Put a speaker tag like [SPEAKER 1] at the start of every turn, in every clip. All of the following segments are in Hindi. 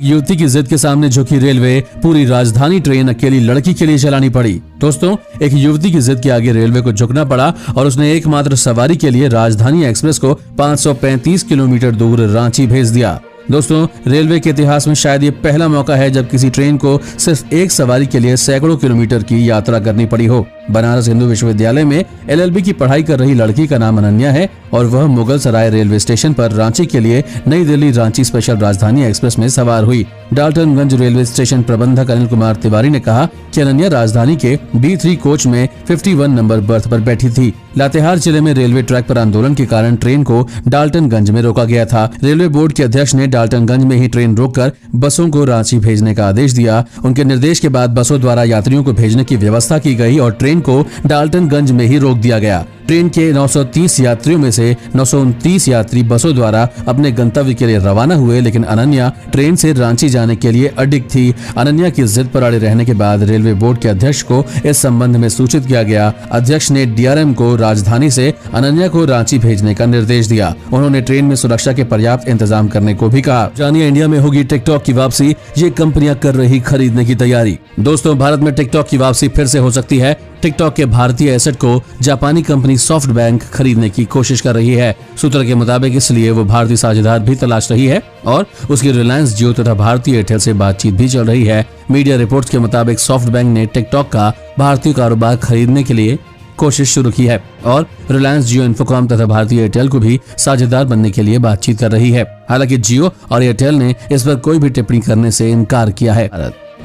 [SPEAKER 1] युवती की जिद के सामने झुकी रेलवे, पूरी राजधानी ट्रेन अकेली लड़की के लिए चलानी पड़ी। दोस्तों, एक युवती की जिद के आगे रेलवे को झुकना पड़ा और उसने एकमात्र सवारी के लिए राजधानी एक्सप्रेस को 535 किलोमीटर दूर रांची भेज दिया। दोस्तों, रेलवे के इतिहास में शायद ये पहला मौका है जब किसी ट्रेन को सिर्फ एक सवारी के लिए सैकड़ों किलोमीटर की यात्रा करनी पड़ी हो। बनारस हिंदू विश्वविद्यालय में LLB की पढ़ाई कर रही लड़की का नाम अनन्या है और वह मुगल सराय रेलवे स्टेशन पर रांची के लिए नई दिल्ली रांची स्पेशल राजधानी एक्सप्रेस में सवार हुई। डाल्टनगंज रेलवे स्टेशन प्रबंधक अनिल कुमार तिवारी ने कहा कि अनन्या राजधानी के B3 कोच में 51 नंबर बर्थ पर बैठी थी। लातेहार जिले में रेलवे ट्रैक पर आंदोलन के कारण ट्रेन को डाल्टनगंज में रोका गया था। रेलवे बोर्ड के अध्यक्ष ने डाल्टनगंज में ही ट्रेन रोककर बसों को रांची भेजने का आदेश दिया। उनके निर्देश के बाद बसों द्वारा यात्रियों को भेजने की व्यवस्था की गई और ट्रेन को डाल्टनगंज में ही रोक दिया गया। ट्रेन के 930 यात्रियों में से 929 यात्री बसों द्वारा अपने गंतव्य के लिए रवाना हुए, लेकिन अनन्या ट्रेन से रांची जाने के लिए अडिग थी। अनन्या की जिद पर अड़े रहने के बाद रेलवे बोर्ड के अध्यक्ष को इस संबंध में सूचित किया गया। अध्यक्ष ने DRM को राजधानी से अनन्या को रांची भेजने का निर्देश दिया। उन्होंने ट्रेन में सुरक्षा के पर्याप्त इंतजाम करने को भी कहा। जानिए, इंडिया में होगी टिकटॉक की वापसी, ये कंपनियां कर रही खरीदने की तैयारी। दोस्तों, भारत में टिकटॉक की वापसी फिर से हो सकती है। टिकटॉक के भारतीय एसेट को जापानी कंपनी सॉफ्टबैंक खरीदने की कोशिश कर रही है। सूत्र के मुताबिक इसलिए वो भारतीय साझेदार भी तलाश रही है और उसकी रिलायंस जियो तथा भारतीय एयरटेल से बातचीत भी चल रही है। मीडिया रिपोर्ट्स के मुताबिक सॉफ्टबैंक ने टिकटॉक का भारतीय कारोबार खरीदने के लिए कोशिश शुरू की है और रिलायंस जियो, इन्फोकॉम तथा भारतीय एयरटेल को भी साझेदार बनने के लिए बातचीत कर रही है। हालांकि जियो और एयरटेल ने इस पर कोई भी टिप्पणी करने से इनकार किया है।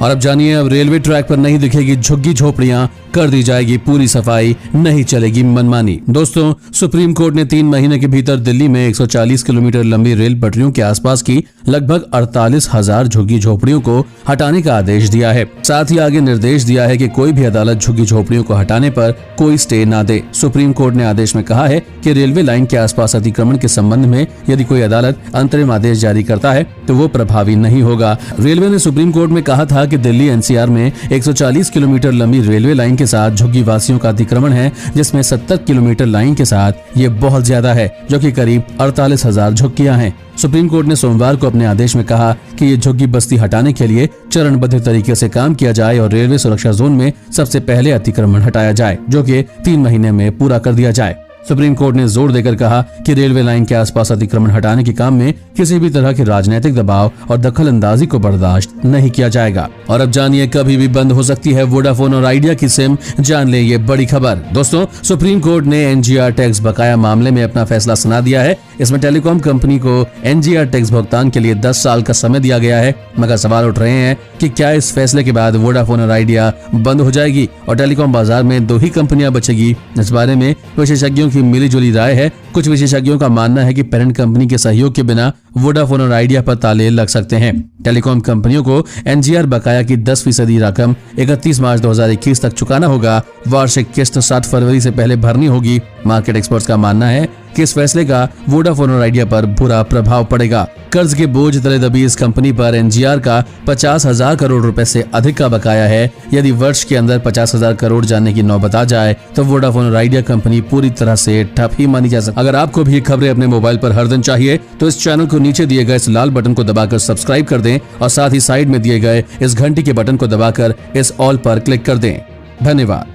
[SPEAKER 1] और अब जानिए, अब रेलवे ट्रैक पर नहीं दिखेगी झुग्गी झोपड़ियां, कर दी जाएगी पूरी सफाई, नहीं चलेगी मनमानी। दोस्तों, सुप्रीम कोर्ट ने 3 महीने के भीतर दिल्ली में 140 किलोमीटर लंबी रेल पटरियों के आसपास की लगभग 48,000 झुग्गी झोपड़ियों को हटाने का आदेश दिया है। साथ ही आगे निर्देश दिया है कि कोई भी अदालत झुग्गी झोपड़ियों को हटाने पर कोई स्टे न दे। सुप्रीम कोर्ट ने आदेश में कहा है कि रेलवे लाइन के आसपास अतिक्रमण के संबंध में यदि कोई अदालत अंतरिम आदेश जारी करता है तो वो प्रभावी नहीं होगा। रेलवे ने सुप्रीम कोर्ट में कहा था कि दिल्ली NCR में 140 किलोमीटर लंबी रेलवे लाइन के साथ झुग्गी वासियों का अतिक्रमण है, जिसमें 70 किलोमीटर लाइन के साथ ये बहुत ज्यादा है, जो कि करीब 48,000 झुग्गियां हैं। सुप्रीम कोर्ट ने सोमवार को अपने आदेश में कहा कि ये झुग्गी बस्ती हटाने के लिए चरणबद्ध तरीके से काम किया जाए और रेलवे सुरक्षा जोन में सबसे पहले अतिक्रमण हटाया जाए, जो कि 3 महीने में पूरा कर दिया जाए। सुप्रीम कोर्ट ने जोर देकर कहा कि रेलवे लाइन के आसपास अतिक्रमण हटाने के काम में किसी भी तरह के राजनीतिक दबाव और दखल अंदाजी को बर्दाश्त नहीं किया जाएगा। और अब जानिए, कभी भी बंद हो सकती है वोडाफोन और आइडिया की सिम, जान ले ये बड़ी खबर। दोस्तों, सुप्रीम कोर्ट ने NGR टैक्स बकाया मामले में अपना फैसला सुना दिया है। इसमें टेलीकॉम कंपनी को NGR टैक्स भुगतान के लिए 10 साल का समय दिया गया है। मगर सवाल उठ रहे हैं कि क्या इस फैसले के बाद वोडाफोन और आइडिया बंद हो जाएगी और टेलीकॉम बाजार में 2 ही कंपनियां बचेगी। इस बारे में विशेषज्ञों की मिलीजुली राय है। कुछ विशेषज्ञों का मानना है कि पेरेंट कंपनी के सहयोग के बिना वोडाफोन और आइडिया पर ताले लग सकते हैं। टेलीकॉम कंपनियों को NGR बकाया की 10% रकम 31 मार्च 2021 तक चुकाना होगा। वार्षिक किस्त 7 फरवरी से पहले भरनी होगी। मार्केट एक्सपर्ट्स का मानना है कि इस फैसले का वोडाफोन और आइडिया पर बुरा प्रभाव पड़ेगा। कर्ज के बोझ तले दबी इस कंपनी पर NGR का 50,000 करोड़ रुपए से अधिक का बकाया है। यदि वर्ष के अंदर 50,000 करोड़ जाने की नौबत आ जाए तो वोडाफोन और आइडिया कंपनी पूरी तरह से ठप ही मानी जा सकती है। अगर आपको भी खबरें अपने मोबाइल पर हर दिन चाहिए तो इस चैनल को नीचे दिए गए इस लाल बटन को दबाकर सब्सक्राइब कर दें और साथ ही साइड में दिए गए इस घंटी के बटन को दबाकर इस ऑल पर क्लिक कर दें। धन्यवाद।